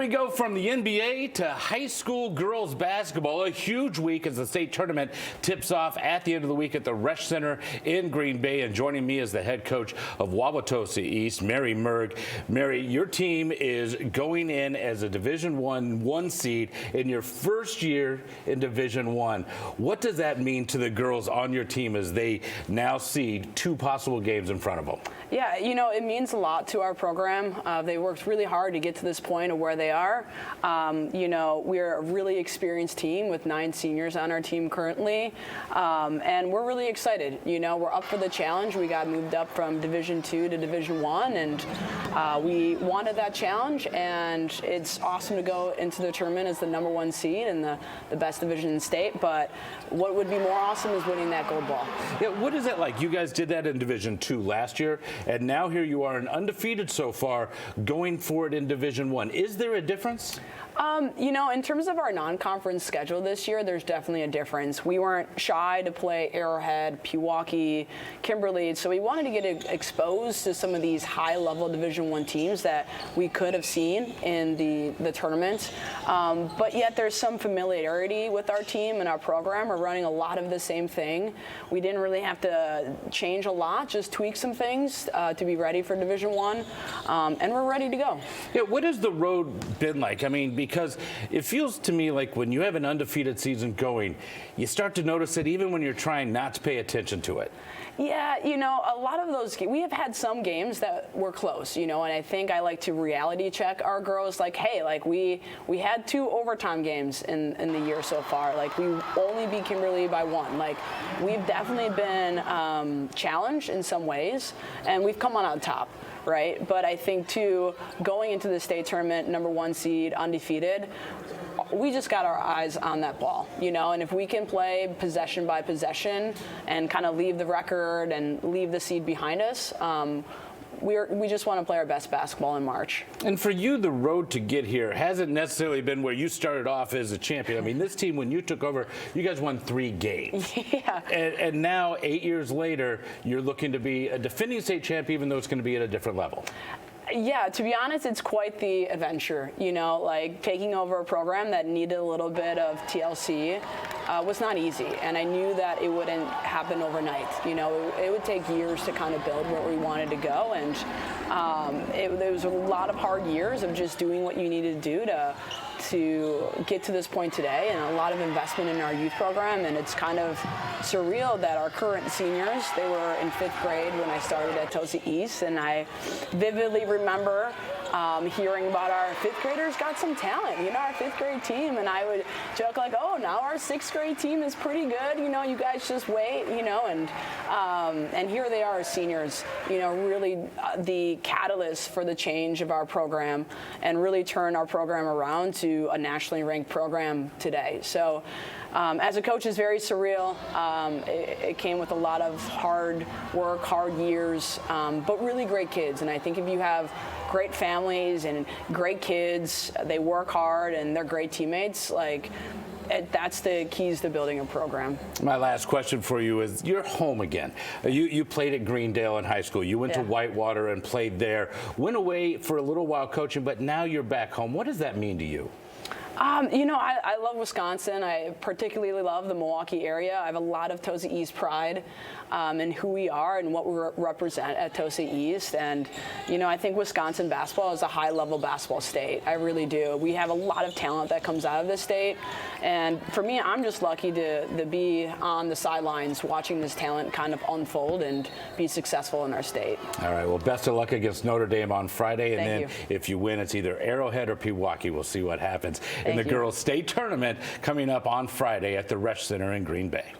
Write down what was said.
We go from the NBA to high school girls basketball. A huge week as the state tournament tips off at the end of the week at the Resch Center in Green Bay. And joining me is the head coach of Wauwatosa East, Mary Merg. Mary, your team is going in as a Division one seed in your first year in Division I. What does that mean to the girls on your team as they now see two possible games in front of them? Yeah, you know, it means a lot to our program. They worked really hard to get to this point of where they are. You know, we're a really experienced team with 9 seniors on our team currently, and we're really excited. You know, we're up for the challenge. We got moved up from Division II to Division I, and we wanted that challenge, and it's awesome to go into the tournament as the #1 seed in the best division in the state, but what would be more awesome is winning that gold ball. Yeah, what is it like? You guys did that in Division II last year, and now here you are, and undefeated so far, going for it in Division I. Is there a difference? You know, in terms of our non-conference schedule this year, there's definitely a difference. We weren't shy to play Arrowhead, Pewaukee, Kimberly, so we wanted to get exposed to some of these high-level Division I teams that we could have seen in the tournament. But yet there's some familiarity with our team and our program. We're running a lot of the same thing. We didn't really have to change a lot, just tweak some things to be ready for Division I, and we're ready to go. Yeah, what has the road been like? I mean, because it feels to me like when you have an undefeated season going, you start to notice it even when you're trying not to pay attention to it. Yeah, you know, a lot of those, we have had some games that were close, you know, and I think I like to reality check our girls, like, hey, like we had 2 overtime games in the year so far. Like, we only beat Kimberly by 1. Like, we've definitely been challenged in some ways, and we've come on top. Right, but I think too, going into the state tournament, #1 seed, undefeated, we just got our eyes on that ball, you know, and if we can play possession by possession and kind of leave the record and leave the seed behind us, we just want to play our best basketball in March. And for you, the road to get here hasn't necessarily been where you started off as a champion. I mean, this team, when you took over, you guys won 3 games. Yeah. And now, 8 years later, you're looking to be a defending state champ, even though it's going to be at a different level. Yeah, to be honest, it's quite the adventure, you know, like taking over a program that needed a little bit of TLC was not easy, and I knew that it wouldn't happen overnight. You know, it would take years to kind of build where we wanted to go, and there was a lot of hard years of just doing what you needed to do to get to this point today, and a lot of investment in our youth program. And it's kind of surreal that our current seniors, they were in 5th grade when I started at Tosa East, and I vividly remember hearing about our 5th graders got some talent, you know, our 5th grade team, and I would joke like, oh, now our 6th grade team is pretty good, you know, you guys just wait, you know, and here they are as seniors, you know, really the catalyst for the change of our program and really turn our program around to a nationally ranked program today. So as a coach, it's very surreal. It came with a lot of hard work, hard years, but really great kids. And I think if you have great families and great kids, they work hard and they're great teammates, like, that's the keys to building a program. My last question for you is, you're home again. You played at Greendale in high school. You went to Whitewater and played there. Went away for a little while coaching, but now you're back home. What does that mean to you? You know, I love Wisconsin. I particularly love the Milwaukee area. I have a lot of Tosa East pride in who we are and what we represent at Tosa East. And, you know, I think Wisconsin basketball is a high-level basketball state. I really do. We have a lot of talent that comes out of this state. And for me, I'm just lucky to be on the sidelines watching this talent kind of unfold and be successful in our state. All right. Well, best of luck against Notre Dame on Friday. And Thank then you. if you win, it's either Arrowhead or Pewaukee. We'll see what happens in the girls' state tournament coming up on Friday at the Resch Center in Green Bay.